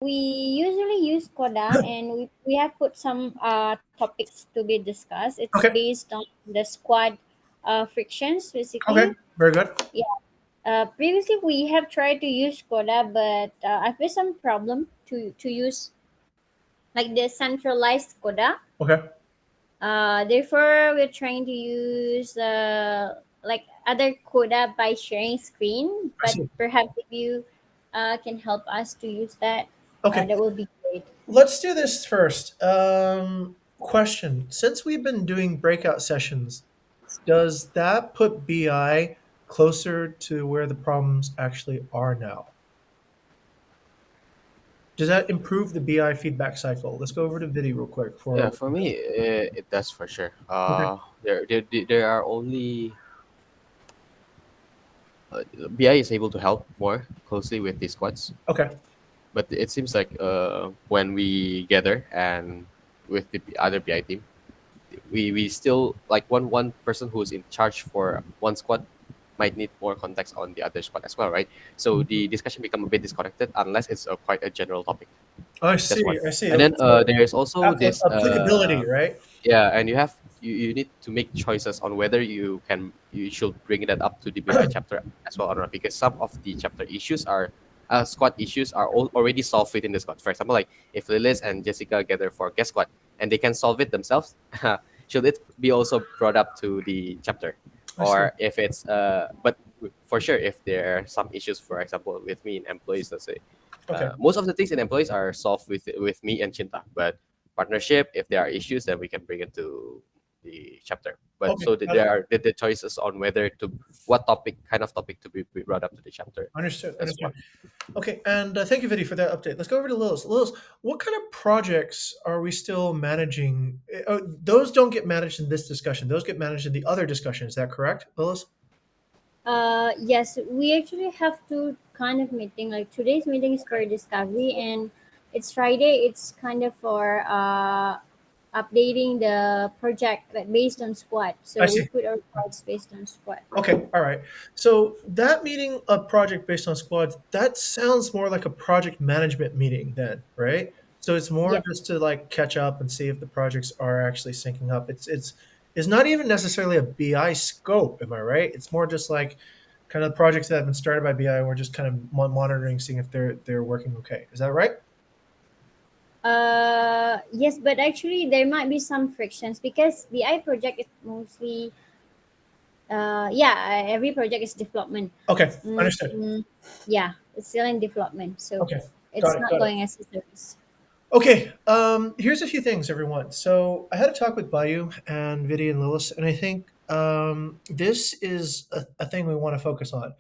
We usually use Coda, and we have put some topics to be discussed. It's Okay. based on the squad frictions, Okay. basically. Very good. Yeah. Previously, we have tried to use Coda, but I faced some problem to use like the centralized Coda. Okay. Therefore, we're trying to use like other Coda by sharing screen. I But see. perhaps if you can help us to use that, Okay. that will be great. Let's do this first. Question: since we've been doing breakout sessions, does that put BI closer to where the problems actually are now? Does that improve the BI feedback cycle? Let's go over to Vidi real quick Yeah, for. for me, it does for sure. Okay. There are only BI is able to help more closely with these squads, Okay. but it seems like when we gather and with the other BI team, we still like one person who's in charge for one squad might need more context on the other squad as well, right? So Mhm. the discussion become a bit disconnected unless it's quite a general topic. I That's one. see. I see. And Okay. then So there's also this applicability, right? yeah, and you need to make choices on whether you should bring that up to the BI chapter as well or not, because some of the chapter issues are squad issues are already solved within the squad. For example, like if Lilis and Jessica gather for guest squad and they can solve it themselves, should it be also brought up to the chapter? I see. Or if it's for sure if there are some issues, for example, with me and employees, let's say Okay. most of the things in employees are solved with me and Chinta. But partnership, if there are issues, then we can bring it to the chapter. But Okay. so Got it. there are the choices on whether to what topic kind of topic to be brought up to the chapter. Understood. That's Understood. one. Okay, and thank you, Vidi, for that update. Let's go over to Lilith. Lilith, what kind of projects are we still managing? Those don't get managed in this discussion. Those get managed in the other discussion. Is that correct, Lilith? Yes, we actually have two kind of meeting. Like today's meeting is for discovery, and it's Friday. It's kind of for updating the project like based on squad. I So we see. put our reports based on squad. Okay, all right. So that meeting, a project based on squads, that sounds more like a project management meeting then, right? So it's more Yeah. just to like catch up and see if the projects are actually syncing up. It's not even necessarily a BI scope, am I right? It's more just like kind of projects that have been started by BI and we're just kind of monitoring, seeing if they're working okay. Is that right? Yes, but actually there might be some frictions because the I project is mostly yeah, every project is development. Okay, understood. Mm, yeah, it's still in development, so Okay, it's got it, not got it. going as a service. Okay, here's a few things, everyone. So I had a talk with Bayu and Vidi and Lewis, and I think this is a thing we want to focus on.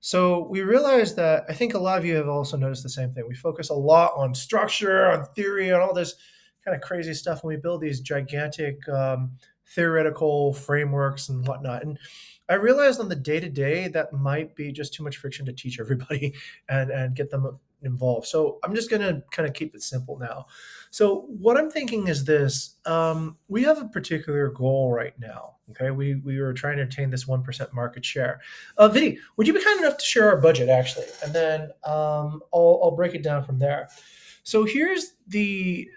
So we realized that I think a lot of you have also noticed the same thing. We focus a lot on structure, on theory, on all this kind of crazy stuff, and we build these gigantic theoretical frameworks and whatnot. And I realized on the day to day that might be just too much friction to teach everybody and get them involved. So I'm just going to kind of keep it simple now. So what I'm thinking is this: we have a particular goal right now. Okay, we were trying to attain this 1% market share. Vinny, would you be kind enough to share our budget actually, and then I'll break it down from there. So here's the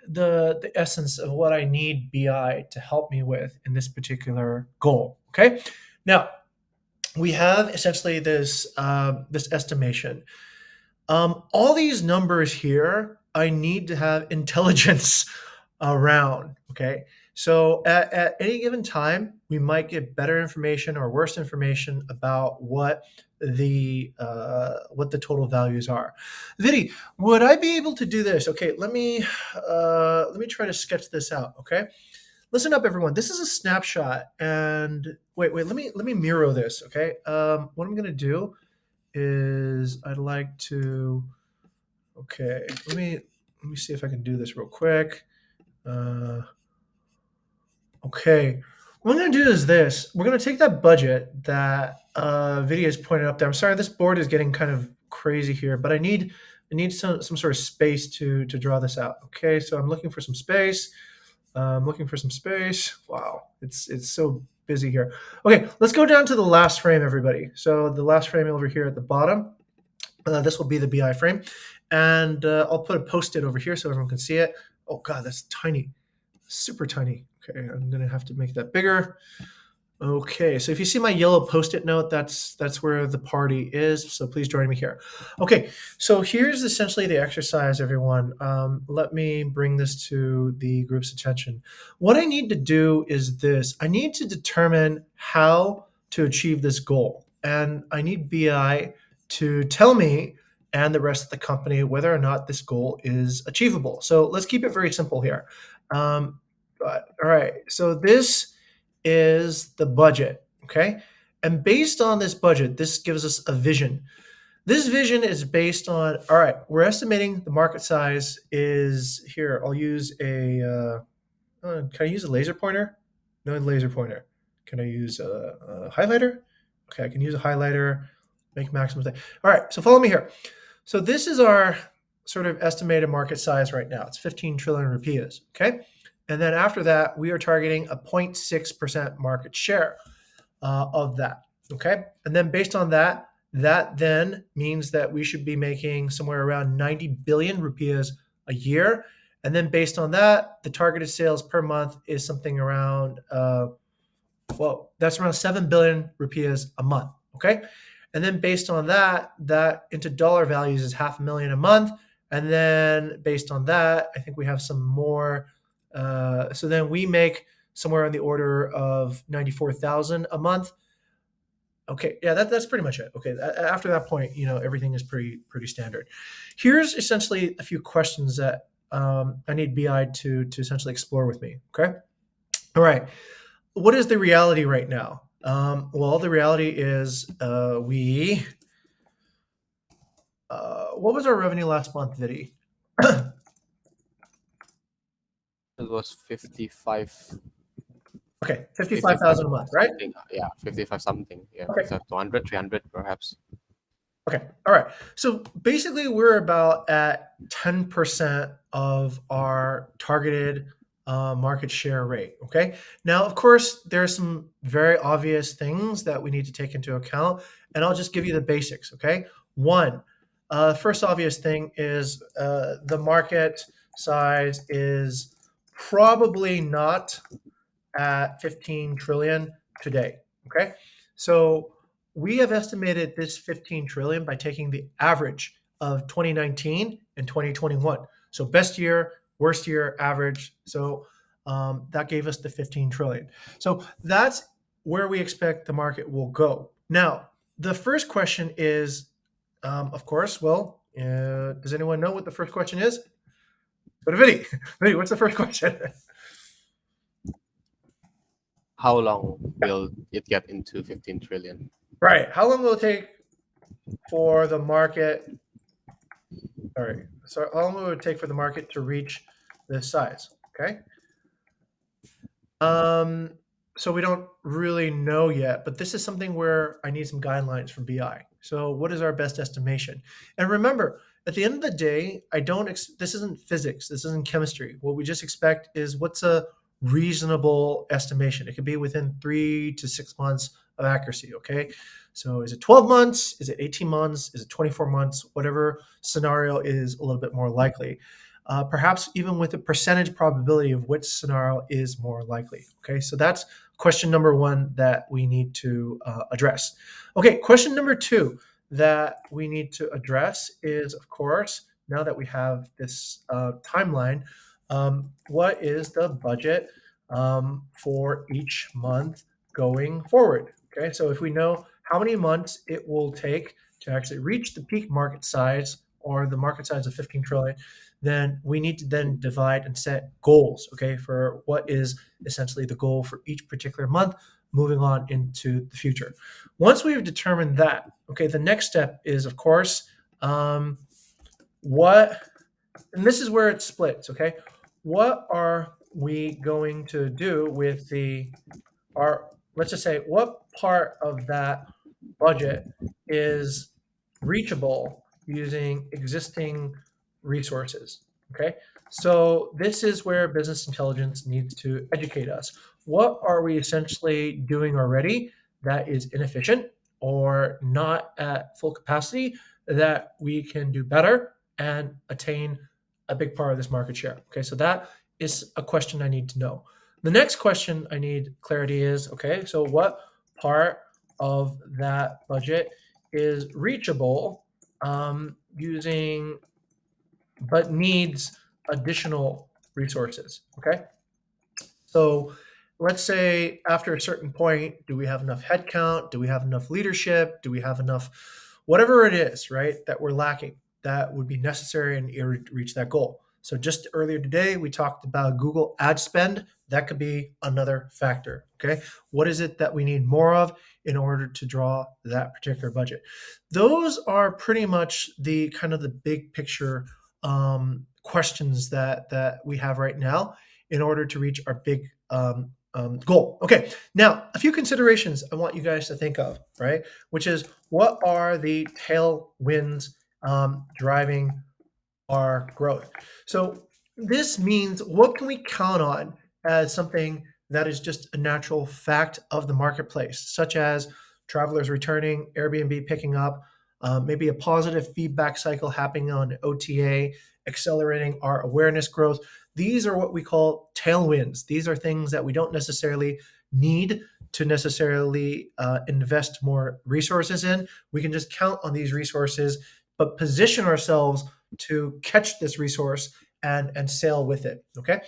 essence of what I need BI to help me with in this particular goal. Okay, now we have essentially this estimation. All these numbers here, I need to have intelligence around. Okay. So at any given time, we might get better information or worse information about what the total values are. Vidi, would I be able to do this? Okay, let me try to sketch this out. Okay, listen up, everyone. This is a snapshot, and wait. Let me mirror this. Okay, what I'm gonna do is I'd like to. Okay, let me see if I can do this real quick. Uh, okay, what I'm gonna do is this. We're gonna take that budget that Vidya has pointed up there. I'm sorry, this board is getting kind of crazy here, but I need some sort of space to draw this out. Okay, so I'm looking for some space. I'm looking for some space. Wow, it's so busy here. Okay, let's go down to the last frame, everybody. So the last frame over here at the bottom. This will be the BI frame. And I'll put a post-it over here so everyone can see it. Oh God, that's tiny, super tiny. Okay, I'm gonna have to make that bigger. Okay, so if you see my yellow post-it note, that's where the party is. So please join me here. Okay, so here's essentially the exercise, everyone. Let me bring this to the group's attention. What I need to do is this. I need to determine how to achieve this goal. And I need BI to tell me and the rest of the company whether or not this goal is achievable. So let's keep it very simple here. All right, so this is the budget, okay? And based on this budget, this gives us a vision. This vision is based on, all right, we're estimating the market size is here. I'll use can I use a laser pointer? No laser pointer. Can I use a highlighter? Okay, I can use a highlighter, make maximum thing. All right, so follow me here. So this is our sort of estimated market size right now. It's 15 trillion rupees, okay? And then after that, we are targeting a 0.6% market share of that, okay? And then based on that, that then means that we should be making somewhere around 90 billion rupees a year. And then based on that, the targeted sales per month is something around, that's around 7 billion rupees a month, okay? And then based on that, that into dollar values is 500,000 a month. And then based on that, I think we have some more. So then we make somewhere on the order of 94,000 a month. Okay, yeah, that's pretty much it. Okay, after that point, everything is pretty standard. Here's essentially a few questions that I need BI to essentially explore with me. Okay, all right. What is the reality right now? Well, the reality is what was our revenue last month, Vidi? It was 55. Okay, 55,000 a month, right? Something. Yeah, 55 something. Yeah, Okay. 200, 300 perhaps. Okay, all right. So basically, we're about at 10% of our targeted market share rate. Okay. Now, of course, there are some very obvious things that we need to take into account, and I'll just give you the basics. Okay. One, first obvious thing is the market size is probably not at 15 trillion today. Okay. So we have estimated this 15 trillion by taking the average of 2019 and 2021. So best year, worst year, average. So that gave us the 15 trillion. So that's where we expect the market will go. Now, the first question is, of course, does anyone know what the first question is? But Vidi, what's the first question? How long will it get into 15 trillion? Right. How long will it take for the market? Sorry. So how long will it take for the market to reach this size? Okay. So we don't really know yet, but this is something where I need some guidelines from BI. So what is our best estimation? And remember, at the end of the day, this isn't physics. This isn't chemistry. What we just expect is what's a reasonable estimation. It could be within 3 to 6 months of accuracy. Okay. So is it 12 months? Is it 18 months? Is it 24 months? Whatever scenario is a little bit more likely. Perhaps even with a percentage probability of which scenario is more likely. Okay, so that's question number one that we need to address. Okay, question number two that we need to address is, of course, now that we have this timeline, what is the budget for each month going forward? Okay, so if we know how many months it will take to actually reach the peak market size or the market size of 15 trillion, then we need to then divide and set goals, okay, for what is essentially the goal for each particular month moving on into the future. Once we've determined that, okay, the next step is, of course, and this is where it splits, okay? What are we going to do with let's just say, what part of that budget is reachable using existing resources? Okay, so this is where business intelligence needs to educate us. What are we essentially doing already that is inefficient or not at full capacity that we can do better and attain a big part of this market share? Okay, so that is a question I need to know. The next question I need clarity is, okay, so what part of that budget is reachable using, but needs additional resources? Okay, so let's say after a certain point, do we have enough headcount? Do we have enough leadership? Do we have enough, whatever it is, right, that we're lacking that would be necessary in order to reach that goal? So just earlier today, we talked about Google ad spend. That could be another factor. Okay. What is it that we need more of in order to draw that particular budget? Those are pretty much the kind of the big picture questions that we have right now in order to reach our big goal. Okay, now a few considerations I want you guys to think of, right? Which is, what are the tailwinds driving our growth? So this means, what can we count on as something that is just a natural fact of the marketplace, such as travelers returning, Airbnb picking up, maybe a positive feedback cycle happening on OTA, accelerating our awareness growth. These are what we call tailwinds. These are things that we don't necessarily need to necessarily invest more resources in. We can just count on these resources, but position ourselves to catch this resource and sail with it. Okay.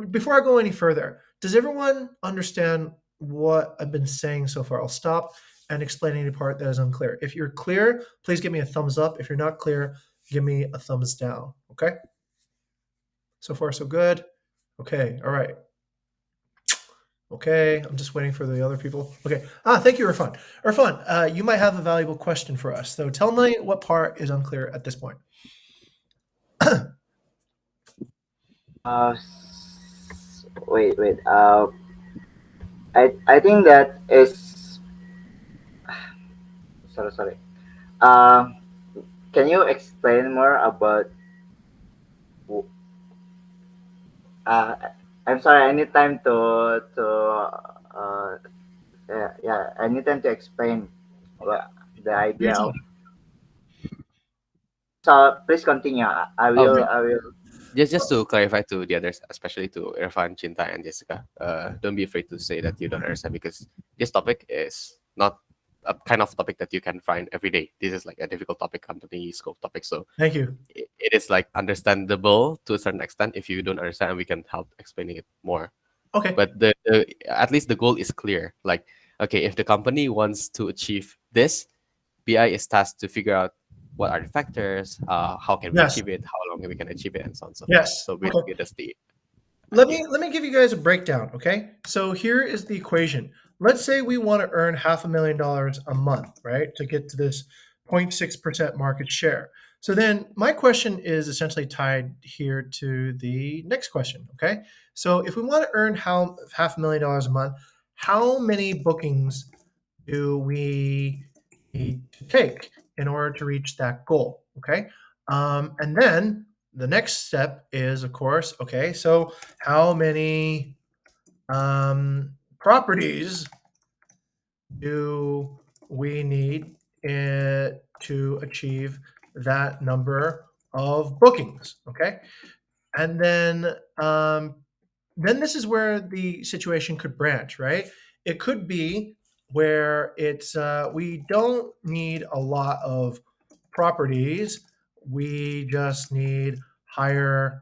Before I go any further, does everyone understand what I've been saying so far? I'll stop and explain any part that is unclear. If you're clear, please give me a thumbs up. If you're not clear, give me a thumbs down. Okay. So far, so good. Okay. All right. Okay. I'm just waiting for the other people. Okay. Thank you, Irfan. Irfan, you might have a valuable question for us. So tell me what part is unclear at this point. Wait. I think that is sorry. Uh, can you explain more about? Uh, I'm sorry. I need time to yeah. I need time to explain what the idea Here's- of. So please continue. I will. Okay. I will. Just to clarify to the others, especially to Irfan, Chinta, and Jessica, don't be afraid to say that you don't understand, because this topic is not a kind of topic that you can find every day. This is like a difficult topic, company scope topic. So Thank you. it is like understandable to a certain extent. If you don't understand, we can help explaining it more. Okay. But the at least the goal is clear. Like, okay, if the company wants to achieve this, BI is tasked to figure out what are the factors, how can we Yes. achieve it, how long we can achieve it, and so on and so forth. Yes. So Okay. basically, that's the Let idea. me give you guys a breakdown, okay? So here is the equation. Let's say we want to earn $500,000 a month, right, to get to this 0.6% market share. So then my question is essentially tied here to the next question, okay? So if we want to earn $500,000 a month, how many bookings do we need to take in order to reach that goal? Okay. And then the next step is, of course, okay, so how many properties do we need to achieve that number of bookings? Okay. And then this is where the situation could branch, right? It could be where it's we don't need a lot of properties. We just need higher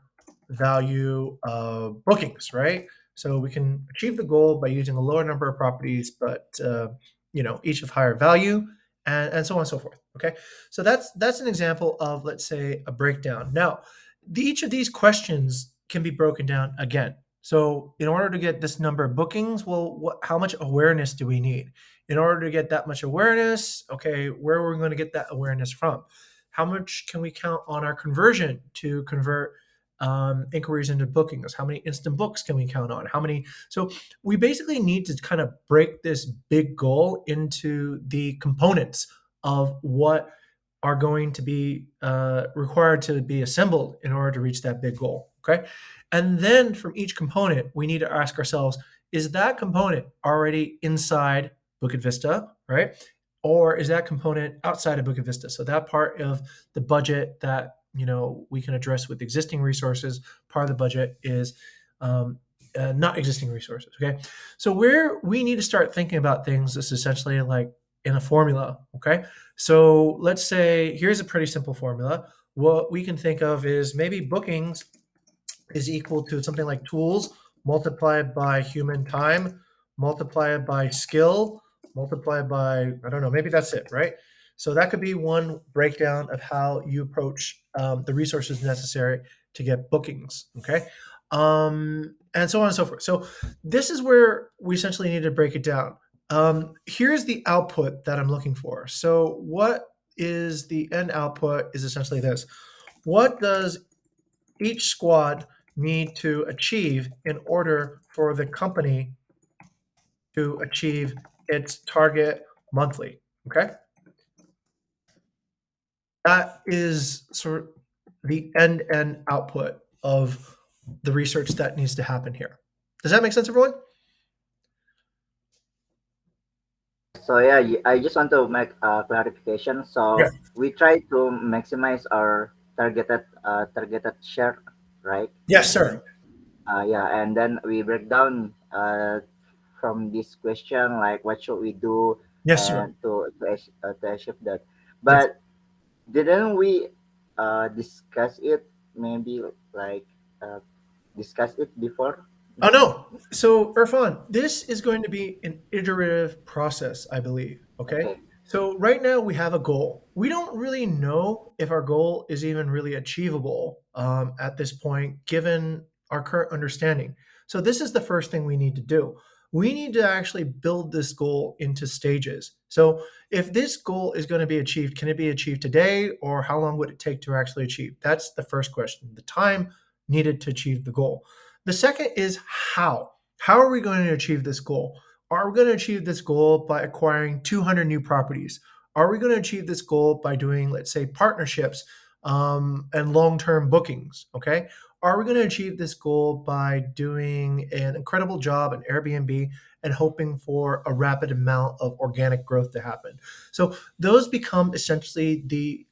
value of bookings, right? So we can achieve the goal by using a lower number of properties, but each of higher value, and so on and so forth. Okay, so that's an example of, let's say, a breakdown. Now, each of these questions can be broken down again. So in order to get this number of bookings, well, how much awareness do we need? In order to get that much awareness, okay, where are we going to get that awareness from? How much can we count on our conversion to convert inquiries into bookings? How many instant books can we count on? How many? So we basically need to kind of break this big goal into the components of what are going to be required to be assembled in order to reach that big goal. Okay. And then from each component, we need to ask ourselves, is that component already inside Bukit Vista, right? Or is that component outside of Bukit Vista? So that part of the budget that we can address with existing resources. Part of the budget is not existing resources. Okay, so where we need to start thinking about things is essentially like in a formula. Okay, so let's say here's a pretty simple formula. What we can think of is maybe bookings is equal to something like tools multiplied by human time, multiplied by skill, multiplied by, I don't know, maybe that's it, right? So that could be one breakdown of how you approach the resources necessary to get bookings, okay? And so on and so forth. So this is where we essentially need to break it down. Here's the output that I'm looking for. So what is the end output is essentially this. What does each squad need to achieve in order for the company to achieve its target monthly? Okay, that is sort of the end output of the research that needs to happen here. Does that make sense, everyone? So yeah, I just want to make a clarification. Yeah. So we try to maximize our targeted share, right? Yes, sir. Yeah, and then we break down from this question like what should we do Yes, sir. and to achieve that. Yes. But didn't we discuss it? Maybe like uh, discuss it before. Oh no. So Irfan, this is going to be an iterative process, I believe. Okay. Okay. So right now we have a goal. We don't really know if our goal is even really achievable at this point, given our current understanding. So this is the first thing we need to do. We need to actually build this goal into stages. So if this goal is going to be achieved, can it be achieved today, or how long would it take to actually achieve? That's the first question. The time needed to achieve the goal. The second is how. How are we going to achieve this goal? Are we going to achieve this goal by acquiring 200 new properties? Are we going to achieve this goal by doing, let's say, partnerships and long term bookings? Okay. Are we going to achieve this goal by doing an incredible job in Airbnb and hoping for a rapid amount of organic growth to happen? So those become essentially the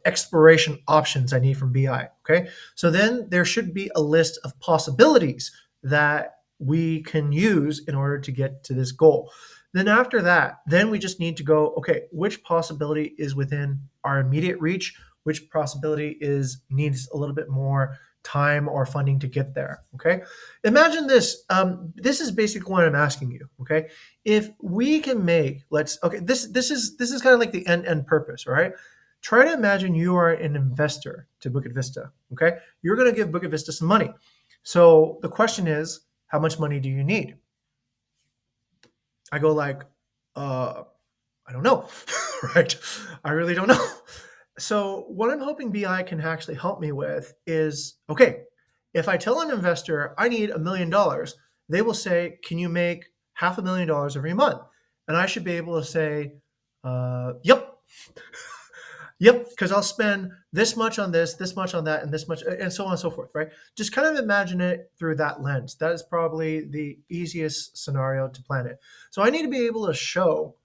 exploration options I need from BI. Okay. So then there should be a list of possibilities that we can use in order to get to this goal. Then after that, then we just need to go, okay, which possibility is within our immediate reach? Which possibility is needs a little bit more time or funding to get there? Okay. Imagine this. This is basically what I'm asking you. Okay. If we can make, this is kind of like the end purpose, right? Try to imagine you are an investor to Bukit Vista. Okay. You're going to give Bukit Vista some money. So the question is, how much money do you need? I go like, I don't know, right? I really don't know. So what I'm hoping BI can actually help me with is, okay, if I tell an investor I need $1 million, they will say, can you make $500,000 every month? And I should be able to say, yep. Yep, because I'll spend this much on this much on that, and this much, and so on and so forth, right? Just kind of imagine it through that lens. That is probably the easiest scenario to plan it. So I need to be able to show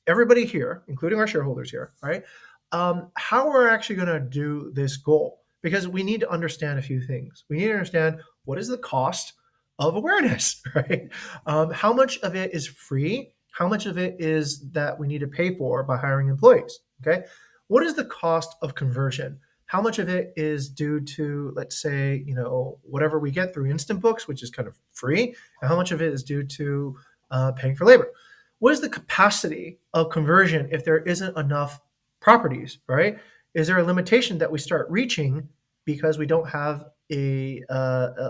everybody here, including our shareholders here, right, how we're actually going to do this goal. Because we need to understand a few things. We need to understand what is the cost of awareness, right? How much of it is free? How much of it is that we need to pay for by hiring employees? Okay. What is the cost of conversion? How much of it is due to, let's say, whatever we get through Instant Books, which is kind of free, and how much of it is due to paying for labor? What is the capacity of conversion if there isn't enough properties, right? Is there a limitation that we start reaching because we don't have a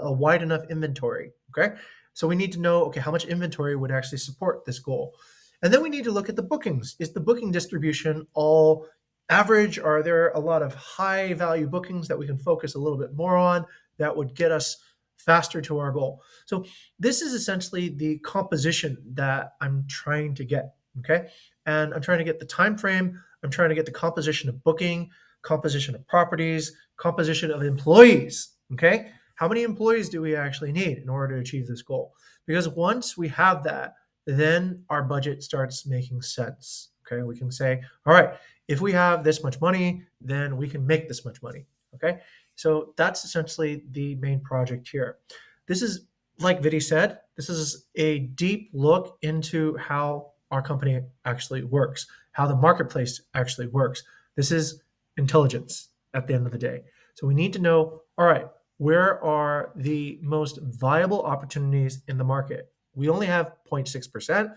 wide enough inventory? Okay, so we need to know, okay, how much inventory would actually support this goal? And then we need to look at the bookings. Is the booking distribution all average? Are there a lot of high value bookings that we can focus a little bit more on that would get us faster to our goal? So this is essentially the composition that I'm trying to get. Okay. And I'm trying to get the time frame. I'm trying to get the composition of booking, composition of properties, composition of employees. Okay. How many employees do we actually need in order to achieve this goal? Because once we have that, then our budget starts making sense. Okay, we can say, all right, if we have this much money, then we can make this much money. Okay, so that's essentially the main project here. This is, like Vidi said, this is a deep look into how our company actually works, how the marketplace actually works. This is intelligence at the end of the day. So we need to know, all right, where are the most viable opportunities in the market? We only have 0.6%.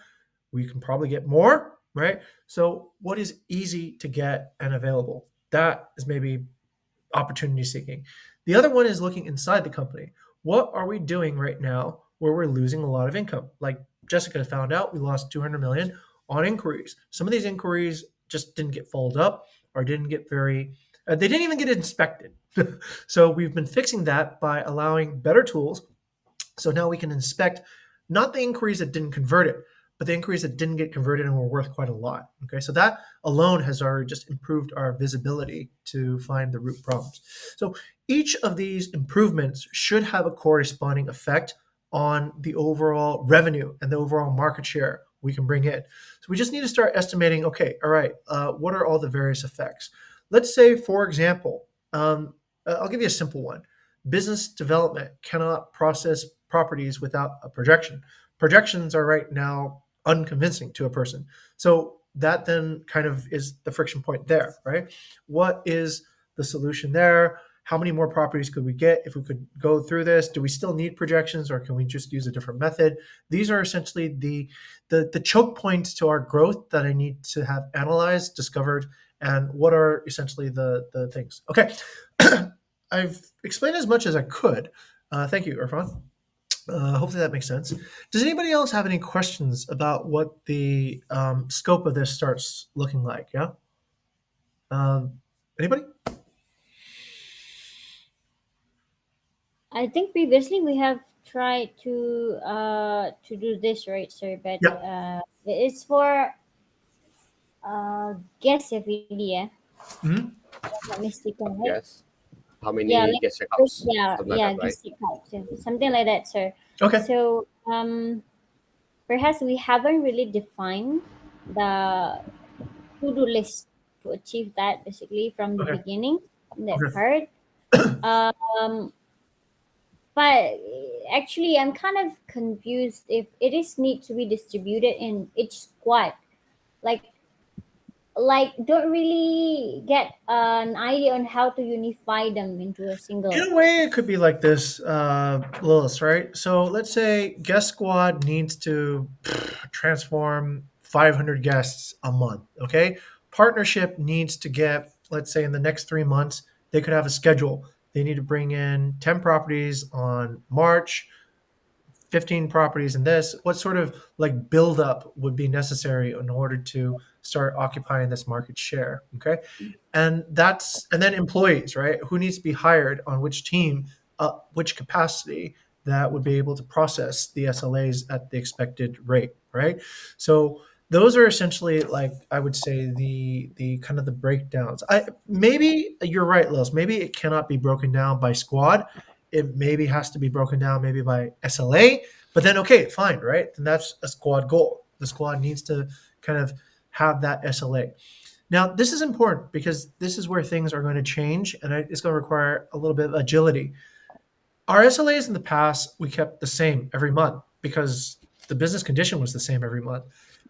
We can probably get more, right? So what is easy to get and available? That is maybe opportunity seeking. The other one is looking inside the company. What are we doing right now where we're losing a lot of income? Like Jessica found out, we lost 200 million on inquiries. Some of these inquiries just didn't get followed up or didn't get they didn't even get inspected. So we've been fixing that by allowing better tools. So now we can inspect not the inquiries that didn't convert it, but the inquiries that didn't get converted and were worth quite a lot. Okay, so that alone has already just improved our visibility to find the root problems. So each of these improvements should have a corresponding effect on the overall revenue and the overall market share we can bring in. So we just need to start estimating, okay, all right, what are all the various effects? Let's say, for example, I'll give you a simple one. Business development cannot process properties without a projection. Projections are right now unconvincing to a person. So that then kind of is the friction point there, right? What is the solution there? How many more properties could we get if we could go through this? Do we still need projections, or can we just use a different method? These are essentially the choke points to our growth that I need to have analyzed, discovered, and what are essentially the things. Okay, I've explained as much as I could. Thank you, Irfan. Hopefully that makes sense. Does anybody else have any questions about what the scope of this starts looking like? Yeah. Anybody? I think previously we have tried to do this, right, sir? But Yeah. it's for guest FED, yeah. Mhm. If I'm not mistaken, right? Yes. How Yeah, many like guest checkouts? yeah, Something like yeah, that, right? guest types, yeah, something like that, sir. Okay. So perhaps we haven't really defined the to-do list to achieve that basically from the Okay. beginning, that Okay. part. Um, but actually, I'm kind of confused if it is need to be distributed in each squad. Like, don't really get an idea on how to unify them into a In single. a way, it could be like this, Lilith, right? So let's say guest squad needs to transform 500 guests a month. Okay. Partnership needs to get, let's say, in the next 3 months, they could have a schedule. They need to bring in 10 properties on March, 15 properties in this. What sort of like buildup would be necessary in order to start occupying this market share? Okay. And then employees, right? Who needs to be hired on which team, which capacity that would be able to process the SLAs at the expected rate, right? So those are essentially, like, I would say, the kind of the breakdowns. I maybe you're right, Lis. Maybe it cannot be broken down by squad. It maybe has to be broken down maybe by SLA. But then okay, fine, right? Then that's a squad goal. The squad needs to kind of have that SLA. Now, this is important because this is where things are going to change, and it's going to require a little bit of agility. Our SLAs in the past, we kept the same every month because the business condition was the same every month.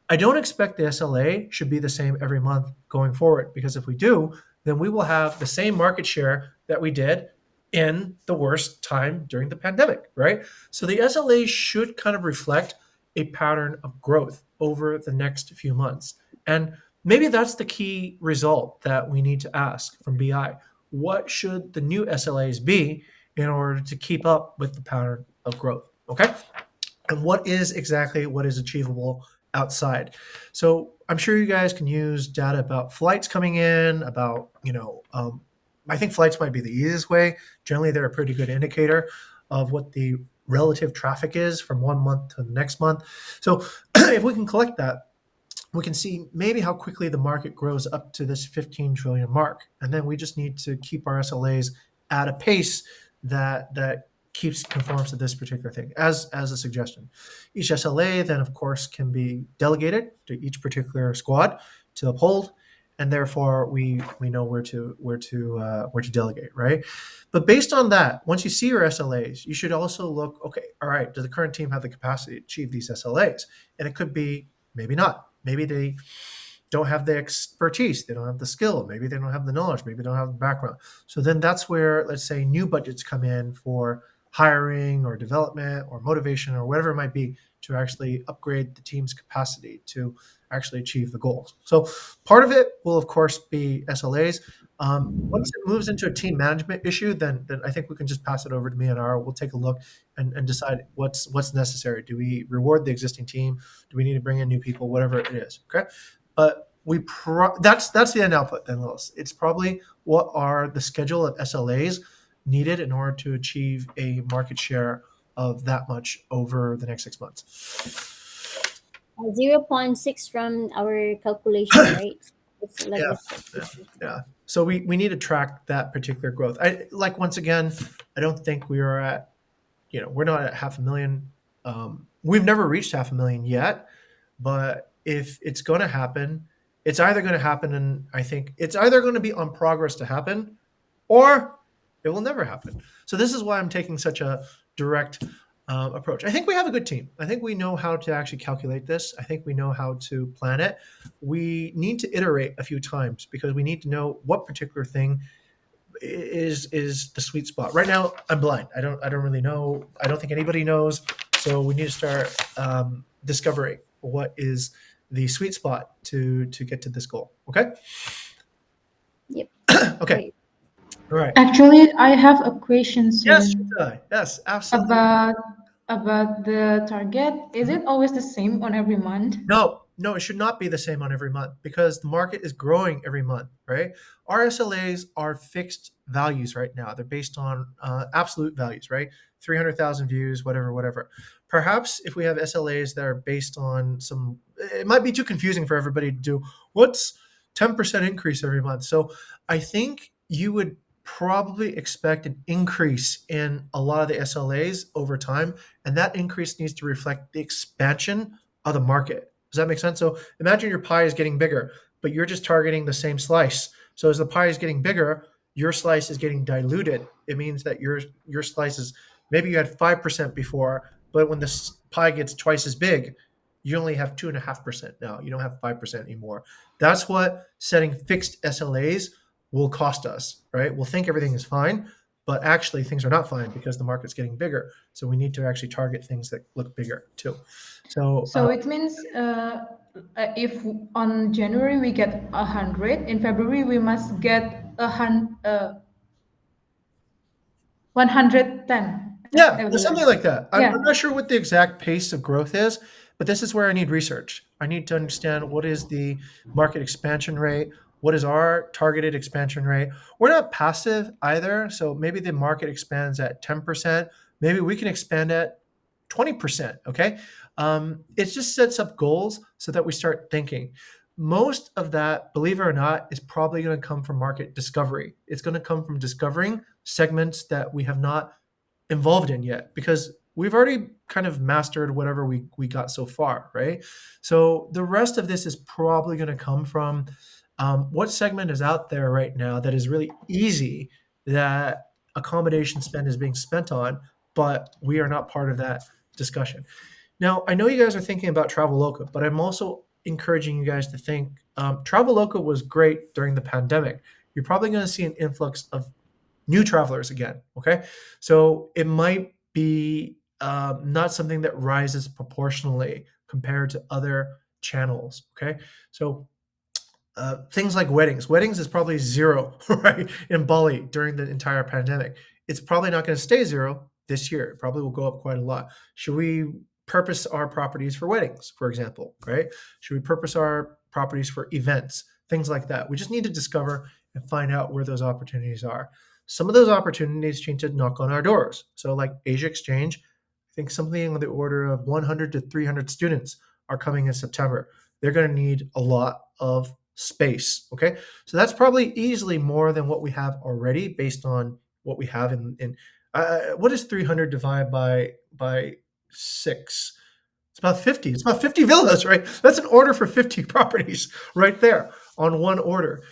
I don't expect the SLA should be the same every month going forward, because if we do, then we will have the same market share that we did in the worst time during the pandemic, right? So the SLA should kind of reflect a pattern of growth over the next few months. And maybe that's the key result that we need to ask from BI. What should the new SLAs be in order to keep up with the pattern of growth? Okay. And what is achievable outside. So I'm sure you guys can use data about flights coming in, about, I think flights might be the easiest way. Generally, they're a pretty good indicator of what the relative traffic is from one month to the next month. So if we can collect that, we can see maybe how quickly the market grows up to this 15 trillion mark. And then we just need to keep our SLAs at a pace that keeps conforms to this particular thing as a suggestion. Each SLA then of course can be delegated to each particular squad. to uphold, and therefore we know where to delegate, right? But based on that, once you see your SLAs, you should also look, okay, all right, does the current team have the capacity to achieve these SLAs? And it could be maybe not. Maybe they don't have the expertise, they don't have the skill, maybe they don't have the knowledge, maybe they don't have the background. So then that's where, let's say, new budgets come in for hiring or development or motivation or whatever it might be to actually upgrade the team's capacity to actually achieve the goals. So part of it will, of course, be SLAs. Once it moves into a team management issue, then I think we can just pass it over to me and our. We'll take a look and decide what's necessary. Do we reward the existing team? Do we need to bring in new people? Whatever it is, okay. But that's the end output. Then, Lewis, it's probably what are the schedule of SLAs needed in order to achieve a market share of that much over the next 6 months. 0.6 from our calculation, right? It's like Yeah, the yeah, yeah. So we need to track that particular growth. I like once again, I don't think we are at, we're not at 500,000. We've never reached 500,000 yet, but if it's going to happen, it's either going to happen, and I think it's either going to be on progress to happen, or it will never happen. So this is why I'm taking such a direct approach. I think we have a good team. I think we know how to actually calculate this. I think we know how to plan it. We need to iterate a few times because we need to know what particular thing is the sweet spot. Right now, I'm blind. I don't really know. I don't think anybody knows. So we need to start discovering what is the sweet spot to get to this goal. Okay. Yep. Okay. Right. All right. Actually, I have a question, Yes, sir, Shita. Yes, absolutely. about the target. Is it always the same on every month? No, it should not be the same on every month because the market is growing every month, right? Our SLAs are fixed values right now. They're based on absolute values, right? 300,000 views, whatever. Perhaps if we have SLAs that are based on some, it might be too confusing for everybody to do. What's 10% increase every month? So I think you would probably expect an increase in a lot of the SLAs over time, and that increase needs to reflect the expansion of the market. Does that make sense? So imagine your pie is getting bigger, but you're just targeting the same slice. So as the pie is getting bigger, your slice is getting diluted. It means that your slice is, maybe you had 5% before, but when this pie gets twice as big, you only have 2.5% now. You don't have 5% anymore. That's what setting fixed SLAs will cost us, right? We'll think everything is fine, but actually things are not fine because the market's getting bigger. So we need to actually target things that look bigger too. So So it means if on January we get 100, in February we must get 110. yeah, something like that. I'm Yeah. not sure what the exact pace of growth is, but this is where I need research. I need to understand what is the market expansion rate, what is our targeted expansion rate. We're not passive either, so maybe the market expands at 10%. Maybe we can expand at 20%. Okay, it just sets up goals so that we start thinking. Most of that, believe it or not, is probably going to come from market discovery. It's going to come from discovering segments that we have not involved in yet because we've already kind of mastered whatever we got so far, right? So the rest of this is probably going to come from what segment is out there right now that is really easy, that accommodation spend is being spent on, but we are not part of that discussion. Now, I know you guys are thinking about Traveloka, but I'm also encouraging you guys to think Traveloka was great during the pandemic. You're probably going to see an influx of new travelers again. Okay, so it might be not something that rises proportionally compared to other channels. Okay, so things like weddings is probably zero, right, in Bali during the entire pandemic. It's probably not going to stay zero this year. It probably will go up quite a lot. Should we purpose our properties for weddings, for example, right? Should we purpose our properties for events, things like that? We just need to discover and find out where those opportunities are. Some of those opportunities need to knock on our doors. So like Asia Exchange, I think something on the order of 100 to 300 students are coming in September. They're going to need a lot of space. Okay, so that's probably easily more than what we have already based on what we have in what is 300 divided by 6? It's about 50. It's about 50 villas, right? That's an order for 50 properties right there on one order,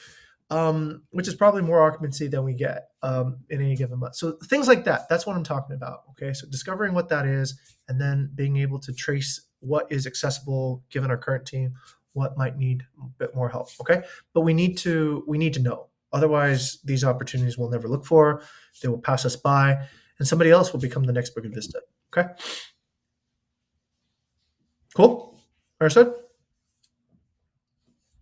which is probably more occupancy than we get in any given month. So things like that. That's what I'm talking about. Okay, so discovering what that is, and then being able to trace what is accessible given our current team, what might need a bit more help. Okay, but we need to know. Otherwise, these opportunities we'll never look for. They will pass us by, and somebody else will become the next Bukit Vista. Okay, cool. Understood?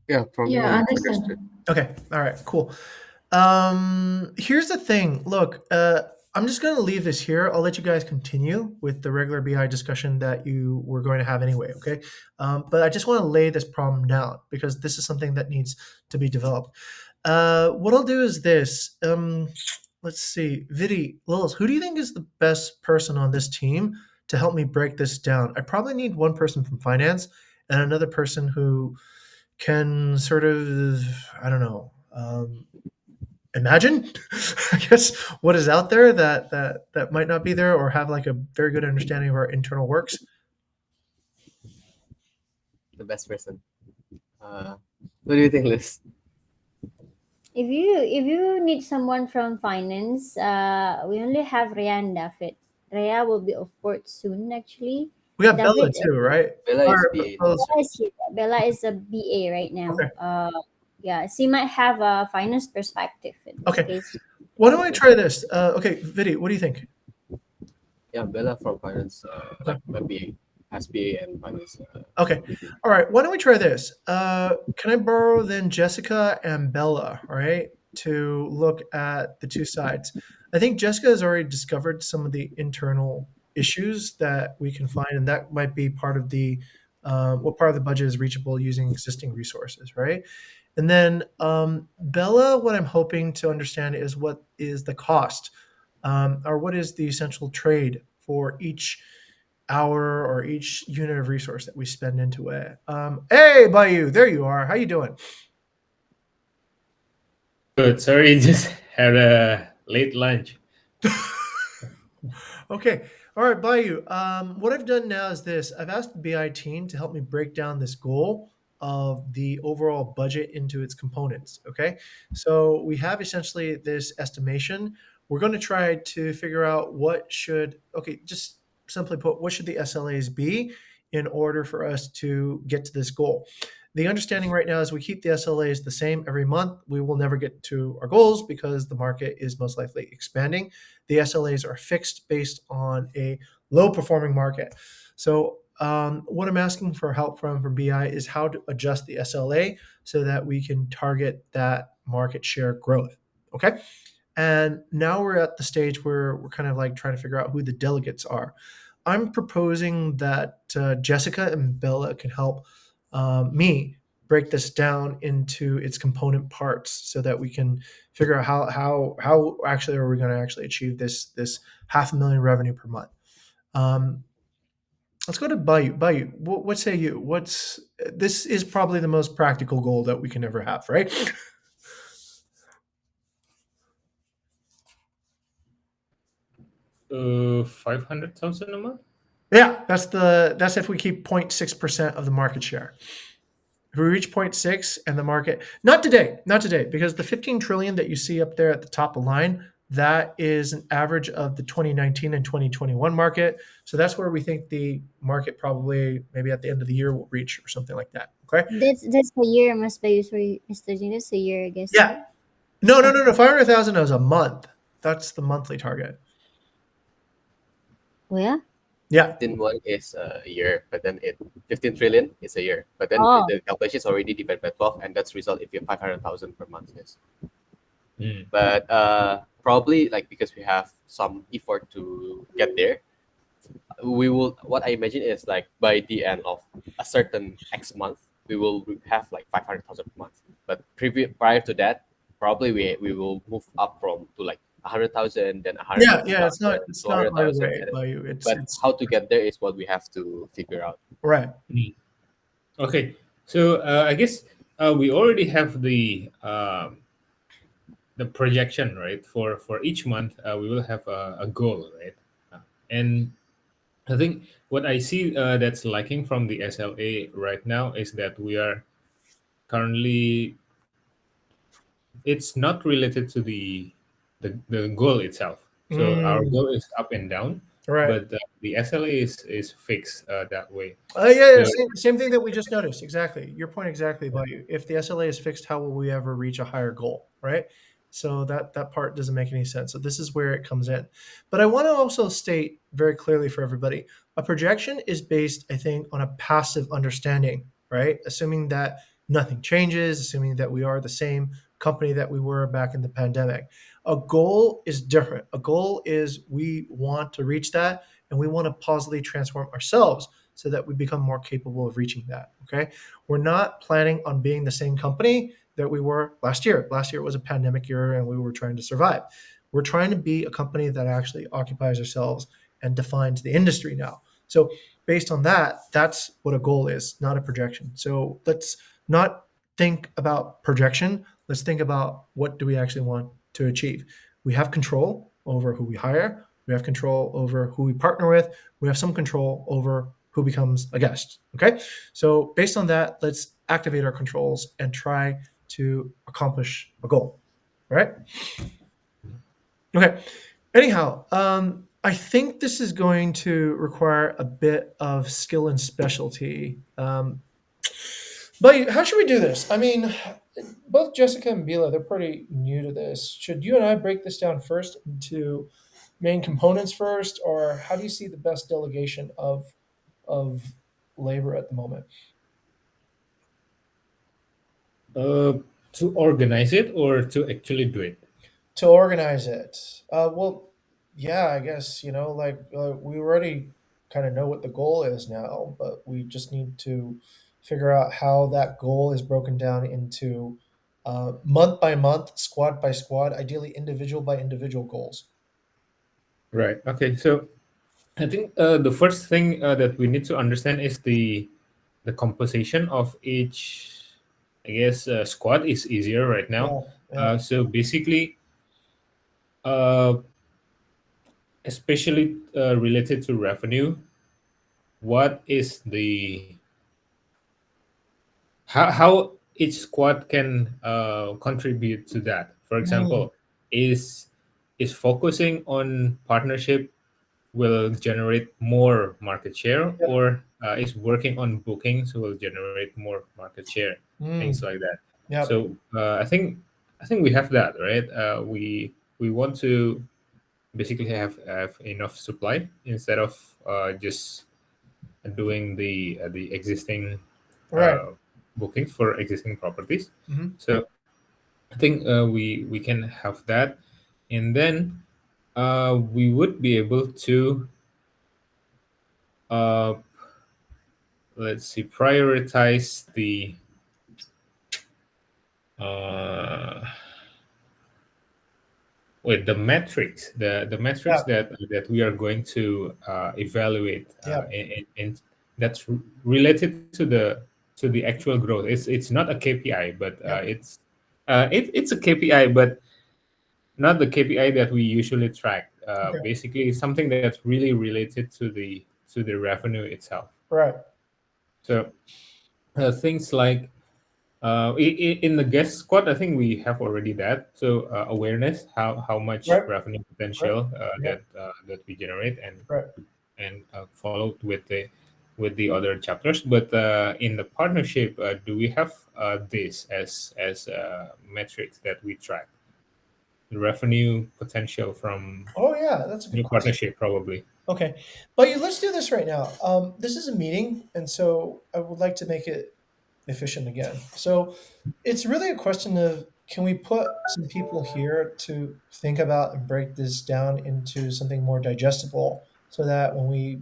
Yeah, from Yeah, me, understand. understood. Okay. All right. Cool. Here's the thing. Look, I'm just going to leave this here. I'll let you guys continue with the regular BI discussion that you were going to have anyway. Okay. But I just want to lay this problem down because this is something that needs to be developed. What I'll do is this. Let's see. Vidi, Lilith, who do you think is the best person on this team to help me break this down? I probably need one person from finance and another person who can sort of, I don't know, imagine, I guess, what is out there that might not be there, or have like a very good understanding of our internal works. The best person. What do you think, Liz? If you need someone from finance, we only have Rhea and David. Rhea will be off board soon, actually. We got Bella David, too, right? Bella is Or BA. Bella's- Bella is here. Bella is a BA right now. Okay. Yeah, she might have a finance perspective in this Okay. case. Why don't we try this? Okay, Vidi, what do you think? Yeah, Bella from finance, Okay. like my BA, has BA and finance. Okay. All right. Why don't we try this? Can I borrow then Jessica and Bella, all right, to look at the two sides? I think Jessica has already discovered some of the internal issues that we can find, and that might be part of the what part of the budget is reachable using existing resources, right? And then Bella, what I'm hoping to understand is what is the cost, or what is the essential trade for each hour or each unit of resource that we spend into it. Hey, Bayou, there you are. How you doing? Good. Sorry, just had a late lunch. Okay. All right, Bayou. What I've done now is this. I've asked the BI team to help me break down this goal of the overall budget into its components. Okay. So we have essentially this estimation. We're going to try to figure out just simply put, what should the SLAs be in order for us to get to this goal? The understanding right now is we keep the SLAs the same every month. We will never get to our goals because the market is most likely expanding. The SLAs are fixed based on a low performing market. So what I'm asking for help from BI is how to adjust the SLA so that we can target that market share growth. Okay. And now we're at the stage where we're kind of like trying to figure out who the delegates are. I'm proposing that Jessica and Bella can help me break this down into its component parts so that we can figure out how actually are we going to actually achieve this $500,000 revenue per month. Let's go to Bayou. Bayou, what say you? This is probably the most practical goal that we can ever have, right? 500,000 a month. Yeah, that's if we keep 0.6% of the market share. If we reach 0.6 and the market, not today, because the 15 trillion that you see up there at the top of the line, that is an average of the 2019 and 2021 market. So that's where we think the market probably maybe at the end of the year will reach or something like that. Okay. That's a year, must be sorry, Mr. Jin. That's a year, I guess. Yeah. No. 500,000 is a month. That's the monthly target. Oh, yeah? Yeah. 15 is a year, but then 15 trillion is a year. But then Oh. the calculation is already divided by 12, and that's result if you have 500,000 per month. Yes. Hmm. But probably like because we have some effort to get there, we will. What I imagine is like by the end of a certain X month, we will have like 500,000 per month. But prior to that, probably we will move up to like 100,000, then 100,000, Yeah. It's not right 200,000. away, Bayou. But It's how to get there is what we have to figure out. right. Okay, so I guess we already have the projection, right? For each month, we will have a goal, right? And I think what I see that's lacking from the SLA right now is that we are currently, it's not related to the goal itself. So our Mm, goal is up and down, right. but the SLA is fixed that way. Yeah, yeah, So same thing that we just noticed. Exactly. Your point exactly about you. If the SLA is fixed, how will we ever reach a higher goal, right? So that part doesn't make any sense. So this is where it comes in. But I want to also state very clearly for everybody, a projection is based, I think, on a passive understanding, right? Assuming that nothing changes, assuming that we are the same company that we were back in the pandemic. A goal is different. A goal is we want to reach that and we want to positively transform ourselves so that we become more capable of reaching that. Okay. We're not planning on being the same company that we were last year. Last year was a pandemic year and we were trying to survive. We're trying to be a company that actually occupies ourselves and defines the industry now. So, based on that, that's what a goal is, not a projection. So, let's not think about projection. Let's think about what do we actually want to achieve. We have control over who we hire. We have control over who we partner with. We have some control over who becomes a guest. Okay. So based on that, let's activate our controls and try to accomplish a goal. All right. Okay. Anyhow, I think this is going to require a bit of skill and specialty. But how should we do this? I mean, both Jessica and Bila, they're pretty new to this. Should you and I break this down first into main components first, or how do you see the best delegation of labor at the moment? uh, to organize it or to actually do it. To organize it. Well, yeah, I guess we already kind of know what the goal is now, but we just need to figure out how that goal is broken down into month by month, squad by squad, ideally individual by individual goals. Right. Okay. So I think the first thing that we need to understand is the composition of each. I guess squad is easier right now. Yeah, yeah, So basically, uh, especially related to revenue, what is the how each squad can contribute to that? For mm, example, is focusing on partnership will generate more market share, yep, or is working on bookings will generate more market share, things mm, like that. yep, So I think we have that, right. We want to basically have enough supply instead of just doing the existing right. uh, bookings for existing properties. Hmm. So I think we can have that, and then we would be able to uh, let's see, prioritize uh, the metrics, the metrics Yeah, that we are going to evaluate, yeah, and that's related to the actual growth. It's not a KPI, but yep. it's a KPI, but not the KPI that we usually track. Okay, Basically, something that's really related to the revenue itself. right, So things like in the guest squad, I think we have already that. So awareness, how much right, revenue right, potential yep, that we generate, right. and followed with the other chapters. But in the partnership, do we have this as metrics that we track? The revenue potential from Oh yeah, that's a good the question. partnership, probably. Okay, but let's do this right now. This is a meeting, and so I would like to make it efficient again. So it's really a question of can we put some people here to think about and break this down into something more digestible so that when we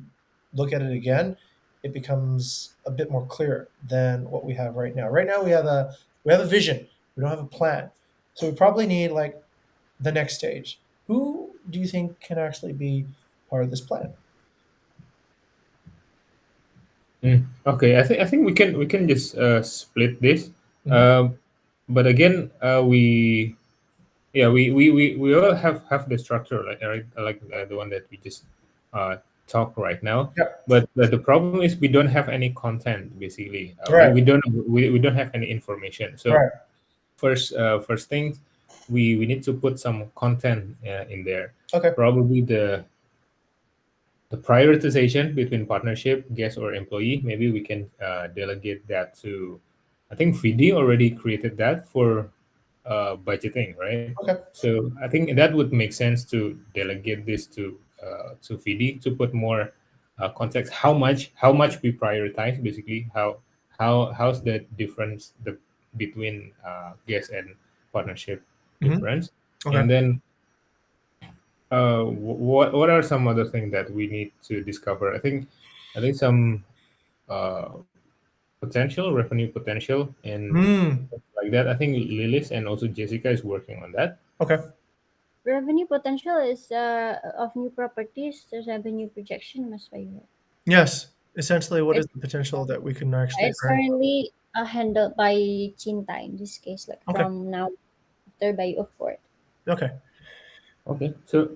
look at it again, it becomes a bit more clear than what we have right now. Right now we have a vision. We don't have a plan. So we probably need like the next stage. Who do you think can actually be part of this plan? Okay, I think we can just split this. Mhm. Um, but again, we all have the structure, like right, like the one that we just talk right now. Yeah. But the problem is we don't have any content basically. Right. We don't have any information. So Right. first thing, we need to put some content in there. Okay. Probably the prioritization between partnership, guest, or employee. Maybe we can delegate that to. I think VD already created that for budgeting, right? Okay. So I think that would make sense to delegate this to VD to put more context. How much we prioritize basically. How's the difference between guest and partnership Hmm. difference, Okay. and then what are some other things that we need to discover? I think some uh, potential revenue potential and Hmm. like that. I think Lilis and also Jessica is working on that. Okay. Revenue potential is of new properties. The revenue projection must be. Yes. Essentially, what is It's the potential that we can actually it's earn? currently handled by Chinta in this case, like Okay. from now after by of course. Okay. Okay, so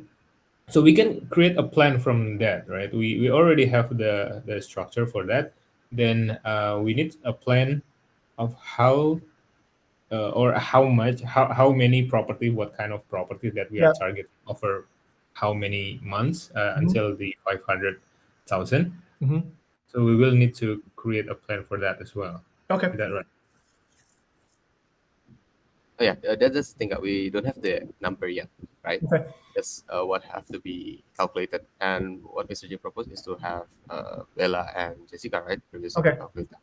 we can create a plan from that, right? We already have the structure for that. Then we need a plan of how or how much how many property, what kind of property that we are Yeah. targeting over how many months Hmm. until the 500,000. Hmm. So we will need to create a plan for that as well. Okay. Is that right? Oh yeah, that's the thing that we don't have the number yet, right? Okay. That's what have to be calculated. And what Mr. J proposed is to have Bella and Jessica, right, previously to Okay. calculate that.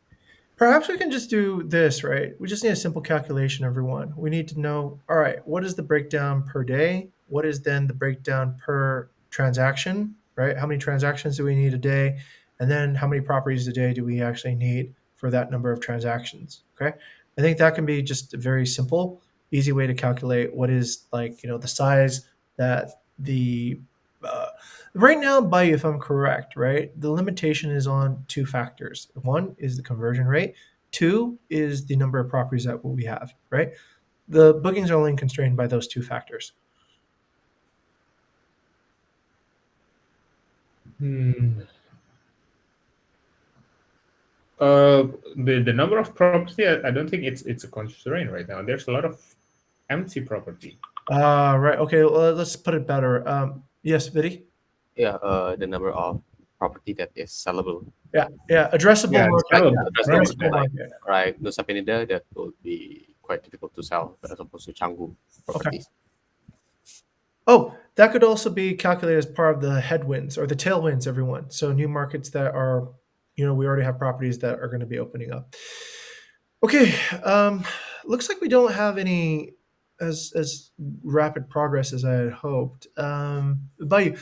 Perhaps we can just do this, right? We just need a simple calculation, everyone. We need to know, all right, what is the breakdown per day? What is then the breakdown per transaction, right? How many transactions do we need a day? And then how many properties a day do we actually need for that number of transactions? Okay. I think that can be just a very simple, easy way to calculate what is like, the size that the uh, right now, by if I'm correct, right, the limitation is on two factors. One is the conversion rate. Two is the number of properties that we have, right? The bookings are only constrained by those two factors. Hmm. Uh, the number of property, I don't think it's a constraint right now. There's a lot of empty property. Right. Okay. Well, let's put it better. Yes, Vidi. Yeah, the number of property that is sellable, Yeah. Yeah. Addressable Yeah, it's market. like sellable, addressable right? Addressable market, Yeah. like market. right Nusa Penida, that will be quite difficult to sell as opposed to Canggu Okay. properties. Oh, that could also be calculated as part of the headwinds or the tailwinds, everyone. So new markets that are, we already have properties that are going to be opening up. Okay, looks like we don't have any as rapid progress as I had hoped. But